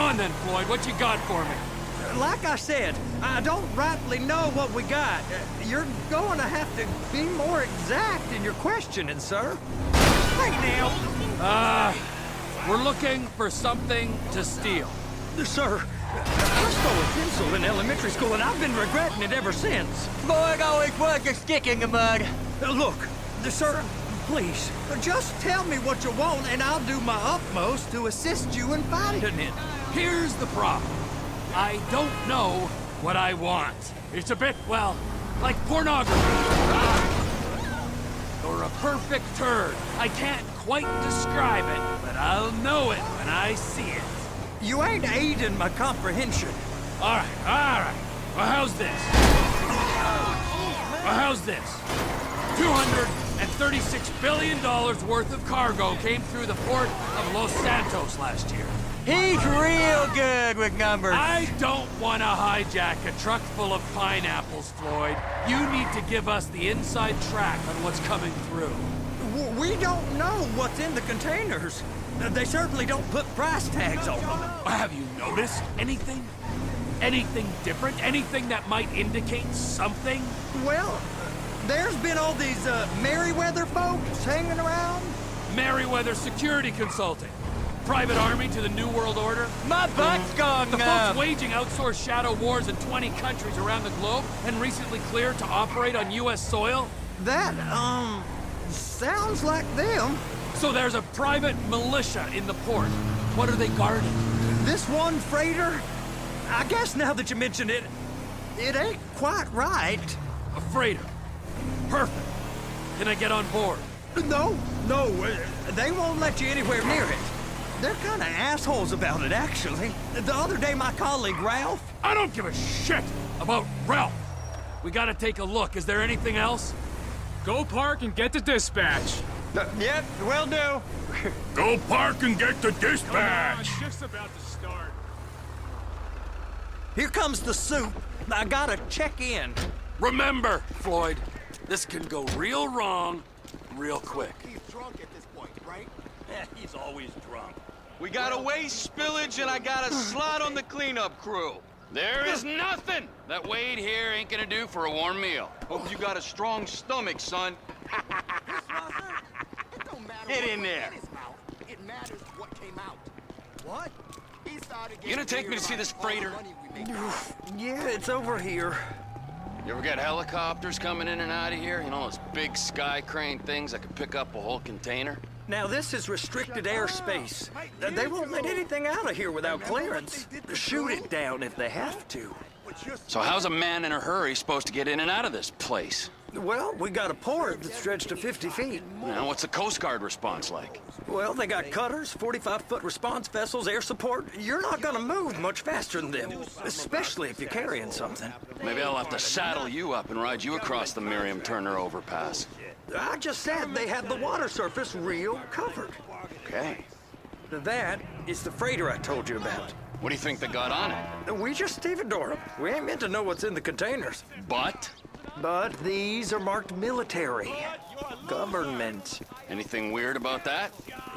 on then, Floyd. What you got for me? Like I said, I don't rightly know what we got. You're going to have to be more exact in your questioning, sir. Hey, now. We're looking for something to steal. Sir, I stole a pencil in elementary school, and I've been regretting it ever since. Floyd always was a stick in the mud. Look, sir, please, just tell me what you want, and I'll do my utmost to assist you in finding it. Here's the problem. I don't know what I want. It's a bit, well, like pornography. Or a perfect turd. I can't quite describe it, but I'll know it when I see it. You ain't aiding my comprehension. All right. Well, how's this? $236 billion worth of cargo came through the port of Los Santos last year. He's real good with numbers. I don't want to hijack a truck full of pineapples, Floyd. You need to give us the inside track on what's coming through. We don't know what's in the containers. They certainly don't put price tags on them. Have you noticed anything? Anything different? Anything that might indicate something? Well, there's been all these Merryweather folks hanging around. Merryweather Security Consulting. Private army to the New World Order. My butt's gone The numb. folks waging outsourced shadow wars in 20 countries around the globe and recently cleared to operate on U.S. soil. That, sounds like them. So there's a private militia in the port. What are they guarding? This one freighter? I guess now that you mention it, it ain't quite right. A freighter. Perfect. Can I get on board? No, they won't let you anywhere near it. They're kind of assholes about it, actually. The other day, my colleague, Ralph... I don't give a shit about Ralph. We gotta take a look. Is there anything else? Go park and get to dispatch. Yep, will do. Go park and get the dispatch. Shift's about to start. Here comes the soup. I gotta check in. Remember, Floyd, this can go real wrong real quick. He's drunk at this point, right? He's always drunk. We got a waste spillage and I got a slot on the cleanup crew. There is nothing that Wade here ain't gonna do for a warm meal. Hope you got a strong stomach, son. It don't matter Get what in was there. in his mouth. It matters what came out. What? He started You gonna take me to see this freighter? Yeah, it's over here. You ever got helicopters coming in and out of here? You know, those big sky crane things that could pick up a whole container? Now, this is restricted airspace. They won't let anything out of here without clearance. Shoot it down if they have to. So how's a man in a hurry supposed to get in and out of this place? Well, we got a port that's stretched to 50 feet. Now, what's the Coast Guard response like? Well, they got cutters, 45-foot response vessels, air support. You're not gonna move much faster than them, especially if you're carrying something. Maybe I'll have to saddle you up and ride you across the Miriam Turner overpass. I just said they had the water surface real covered. Okay. That is the freighter I told you about. What do you think they got on it? We just stevedore them. We ain't meant to know what's in the containers. But? But these are marked military. Government. Anything weird about that?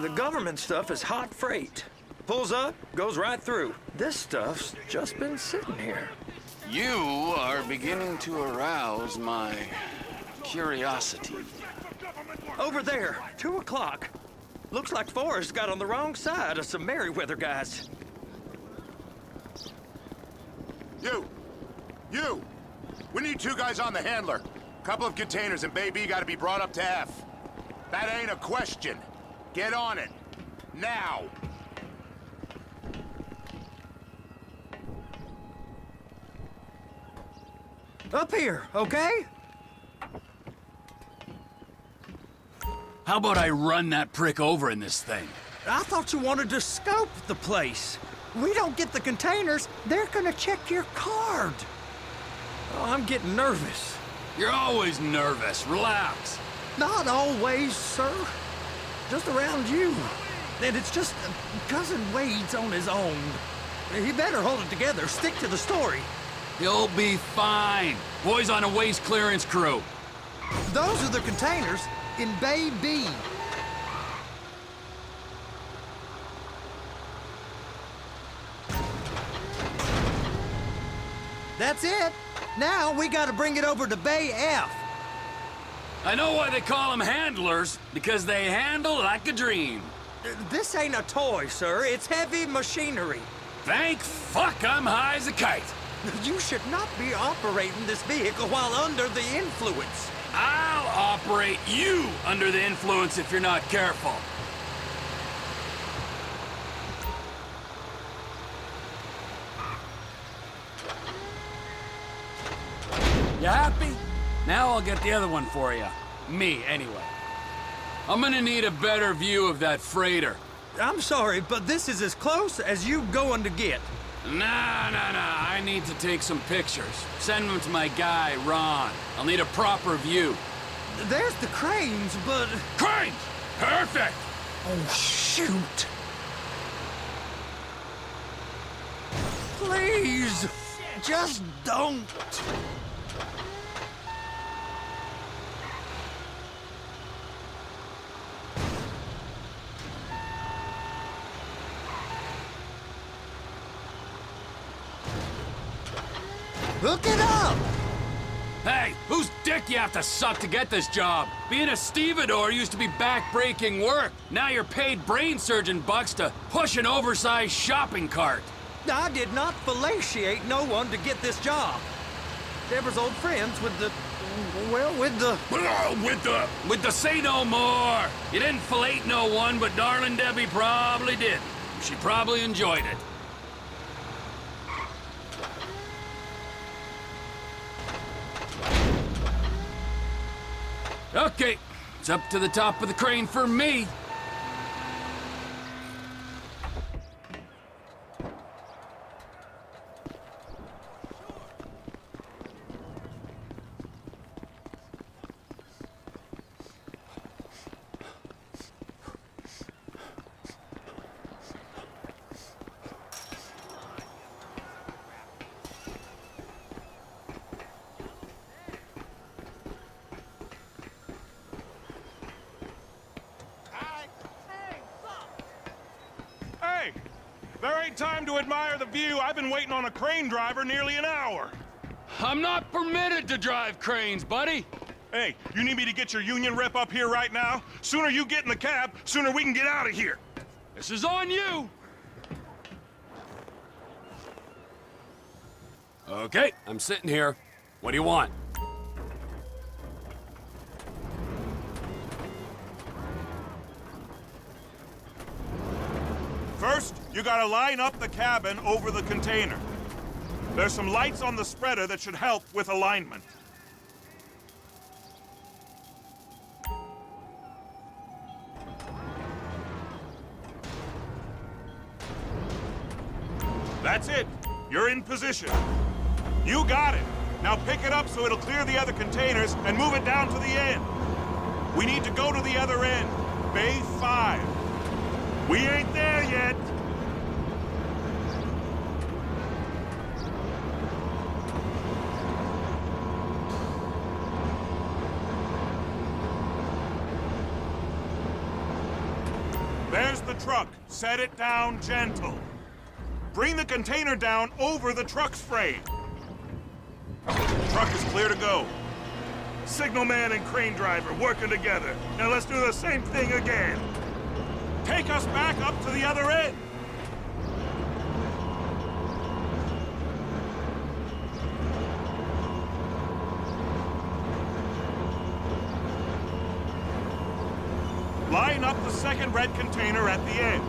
The government stuff is hot freight. Pulls up, goes right through. This stuff's just been sitting here. You are beginning to arouse my curiosity. Over there, 2 o'clock. Looks like Forrest got on the wrong side of some Merryweather guys. You! We need 2 guys on the handler. Couple of containers and Baby gotta be brought up to F. That ain't a question. Get on it. Now! Up here, okay? How about I run that prick over in this thing? I thought you wanted to scope the place. We don't get the containers, they're gonna check your card. Oh, I'm getting nervous. You're always nervous. Relax. Not always, sir. Just around you. And it's just Cousin Wade's on his own. He better hold it together, stick to the story. You'll be fine. Boys on a waste clearance crew. Those are the containers in Bay B. That's it. Now we gotta bring it over to Bay F. I know why they call them handlers, because they handle like a dream. This ain't a toy, sir. It's heavy machinery. Thank fuck I'm high as a kite. You should not be operating this vehicle while under the influence. I'll operate you under the influence if you're not careful. You happy? Now I'll get the other one for you. Me, anyway. I'm gonna need a better view of that freighter. I'm sorry, but this is as close as you going to get. Nah. I need to take some pictures. Send them to my guy, Ron. I'll need a proper view. There's the cranes, but... Cranes! Perfect! Oh, shoot! Please, just don't. Hook it up! Hey, whose dick you have to suck to get this job? Being a stevedore used to be back-breaking work. Now you're paid brain surgeon bucks to push an oversized shopping cart. I did not fellatiate no one to get this job. Deborah's old friends with the... well, with the... With the say no more. You didn't fillet no one, but darling Debbie probably did. She probably enjoyed it. Okay, it's up to the top of the crane for me. Hey, there ain't time to admire the view. I've been waiting on a crane driver nearly an hour. I'm not permitted to drive cranes, buddy. Hey, you need me to get your union rep up here right now? Sooner you get in the cab, sooner we can get out of here. This is on you. Okay, I'm sitting here. What do you want? First, you gotta line up the cabin over the container. There's some lights on the spreader that should help with alignment. That's it. You're in position. You got it. Now pick it up so it'll clear the other containers and move it down to the end. We need to go to the other end. Bay 5. We ain't there yet. There's the truck. Set it down gentle. Bring the container down over the truck's frame. Truck is clear to go. Signalman and crane driver working together. Now let's do the same thing again. Take us back up to the other end. Line up the second red container at the end.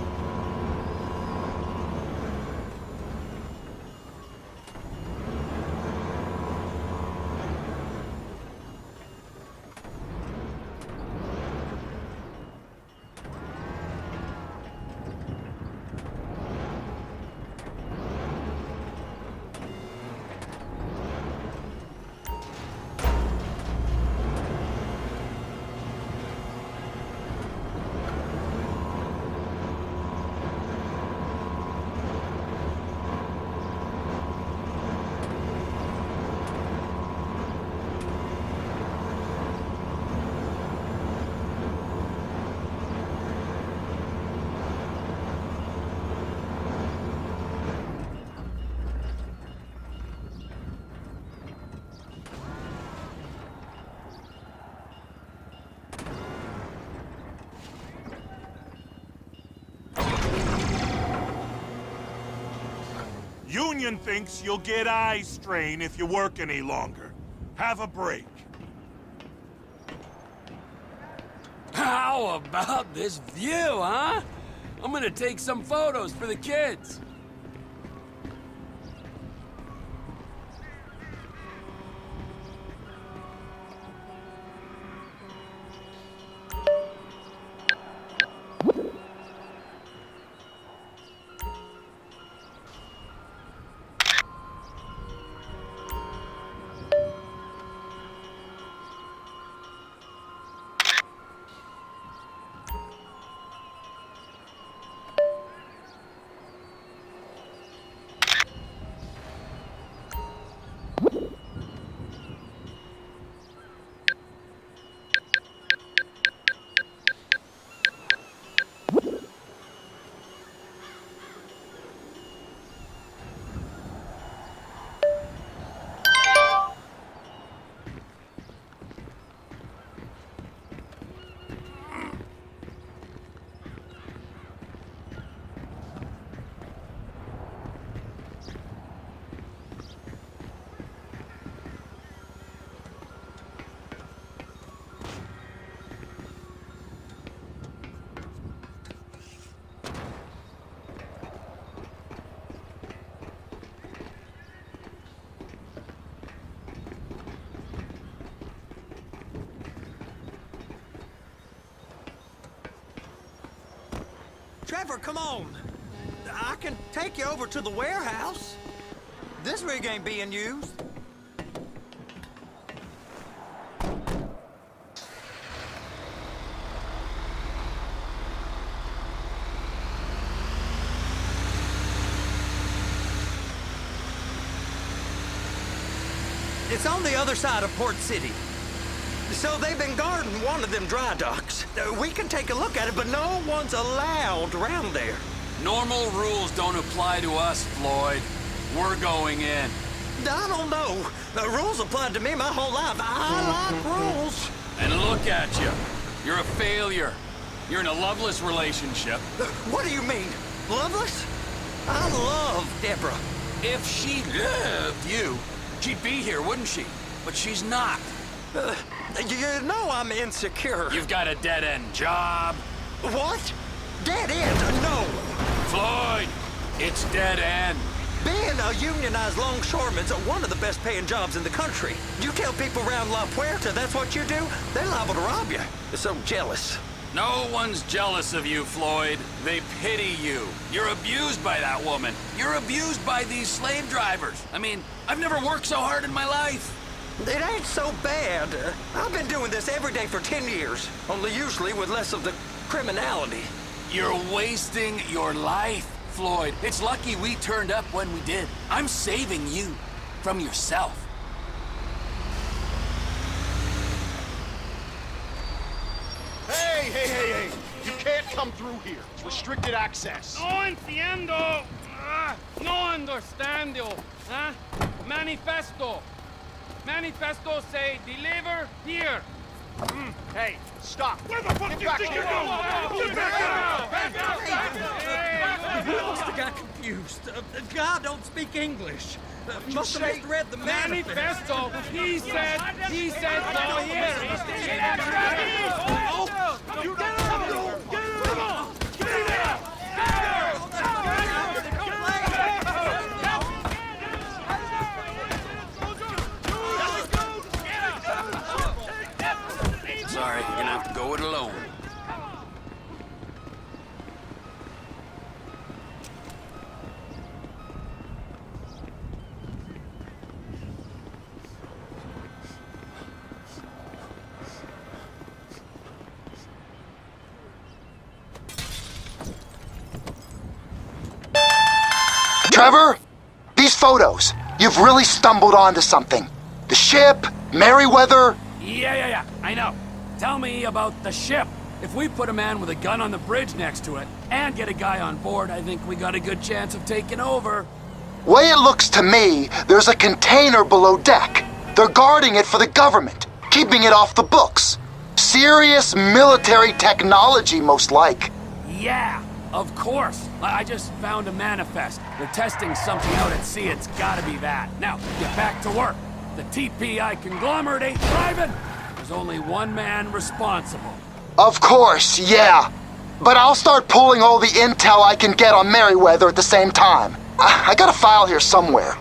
Union thinks you'll get eye strain if you work any longer. Have a break. How about this view, huh? I'm gonna take some photos for the kids. Trevor, come on. I can take you over to the warehouse. This rig ain't being used. It's on the other side of Port City. So they've been guarding one of them dry docks. We can take a look at it, but no one's allowed around there. Normal rules don't apply to us, Floyd. We're going in. I don't know. The rules applied to me my whole life. I like rules. And look at you. You're a failure. You're in a loveless relationship. What do you mean? Loveless? I love Deborah. If she loved you, she'd be here, wouldn't she? But she's not. You know I'm insecure. You've got a dead-end job. What? Dead end? No. Floyd, it's dead end. Being a unionized longshoreman's one of the best paying jobs in the country. You tell people around La Puerta that's what you do, they're liable to rob you. They're so jealous. No one's jealous of you, Floyd. They pity you. You're abused by that woman. You're abused by these slave drivers. I mean, I've never worked so hard in my life. It ain't so bad. I've been doing this every day for 10 years, only usually with less of the criminality. You're wasting your life, Floyd. It's lucky we turned up when we did. I'm saving you from yourself. Hey! You can't come through here. It's restricted access. No entiendo. No understando. Huh? Manifesto. Manifesto say deliver here. Hey, stop. Where the fuck Get do you back think here. you're going? He must have got confused. God don't speak English. Must have misread the Manifesto. He said go here. You get Sorry, you're gonna have to go it alone. Trevor, these photos, you've really stumbled onto something. The ship, Merryweather. Yeah, I know. Tell me about the ship. If we put a man with a gun on the bridge next to it and get a guy on board, I think we got a good chance of taking over. Way it looks to me, there's a container below deck. They're guarding it for the government, keeping it off the books. Serious military technology, most like. Yeah, Of course. I just found a manifest. They're testing something out at sea. It's gotta be that. Now, get back to work. The TPI conglomerate ain't thriving. There's only one man responsible. Of course, yeah. But I'll start pulling all the intel I can get on Merryweather at the same time. I got a file here somewhere.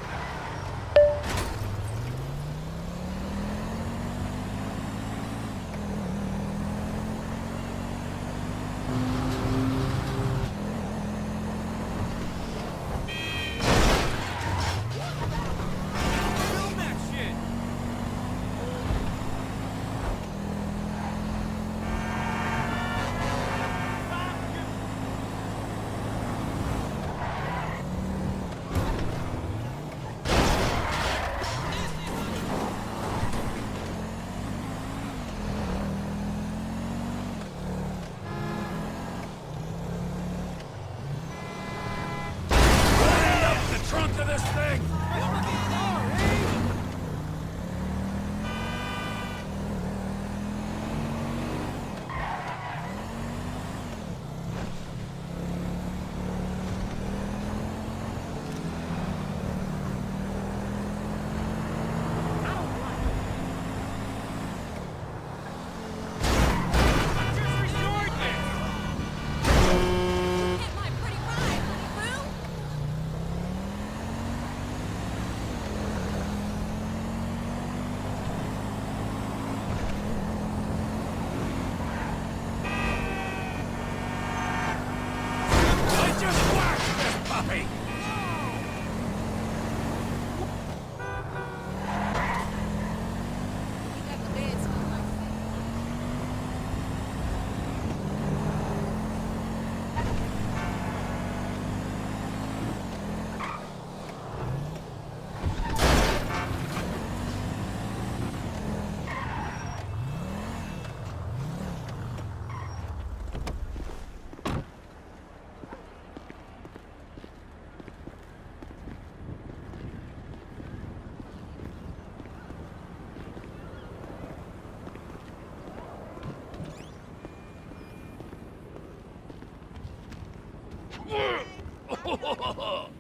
Trunk of this thing!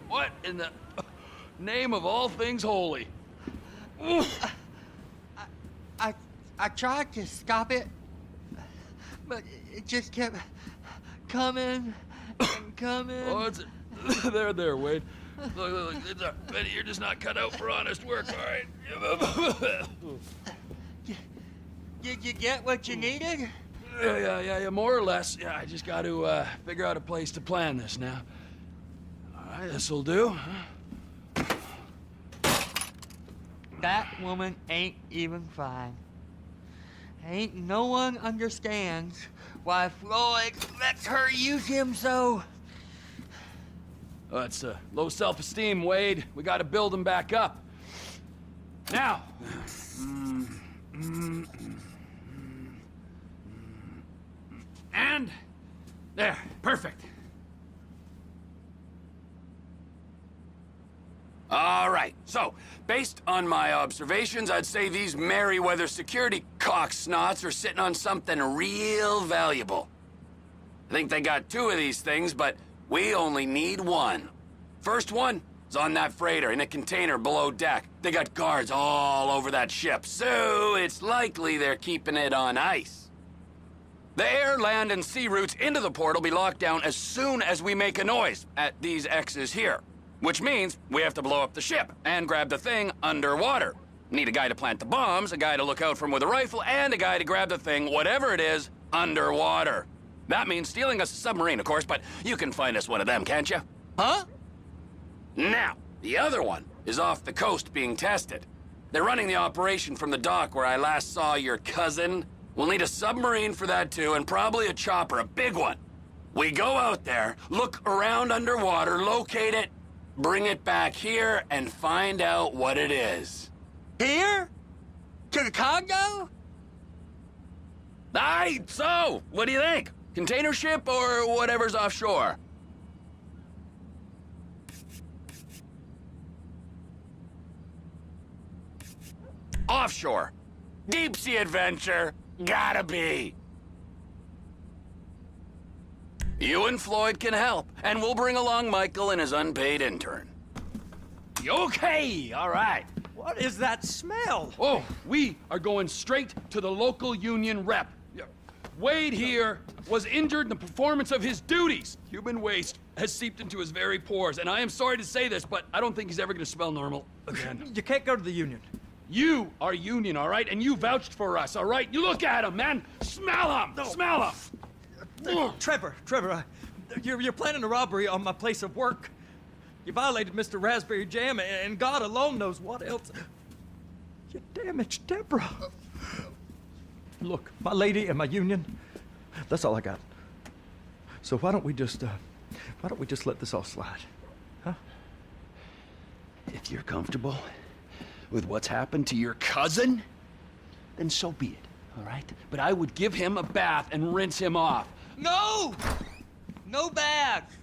What in the name of all things holy? I tried to stop it, but it just kept coming and coming. Oh, it's there, Wade. Look, it's Betty, you're just not cut out for honest work, all right? Did you get what you needed? Yeah, more or less. Yeah, I just got to figure out a place to plan this now. All right, this'll do. That woman ain't even fine. Ain't no one understands why Floyd lets her use him so. Oh, it's low self-esteem, Wade. We got to build him back up. Now. And there, perfect. All right, so, based on my observations, I'd say these Merryweather security cocksnots are sitting on something real valuable. I think they got 2 of these things, but we only need 1. First one is on that freighter in a container below deck. They got guards all over that ship, so it's likely they're keeping it on ice. The air, land, and sea routes into the port will be locked down as soon as we make a noise at these X's here. Which means we have to blow up the ship and grab the thing underwater. Need a guy to plant the bombs, a guy to look out for him with a rifle, and a guy to grab the thing, whatever it is, underwater. That means stealing us a submarine, of course, but you can find us one of them, can't you? Huh? Now, the other one is off the coast being tested. They're running the operation from the dock where I last saw your cousin. We'll need a submarine for that too, and probably a chopper, a big one. We go out there, look around underwater, locate it, bring it back here, and find out what it is. Here? To the Congo? Aye, so, what do you think? Container ship or whatever's offshore? Offshore. Deep sea adventure. Gotta be. You and Floyd can help, and we'll bring along Michael and his unpaid intern. Okay, all right. What is that smell? Oh, we are going straight to the local union rep. Wade here was injured in the performance of his duties. Human waste has seeped into his very pores, and I am sorry to say this, but I don't think he's ever going to smell normal again. You can't go to the union. You are union, all right? And you vouched for us, all right? You look at him, man. Smell him. No. Smell him. Trevor, you're planning a robbery on my place of work. You violated Mr. Raspberry Jam, and God alone knows what else. You damaged Deborah. Look, my lady and my union, that's all I got. So why don't we just let this all slide, huh? If you're comfortable with what's happened to your cousin, then so be it, all right? But I would give him a bath and rinse him off. No! No bath!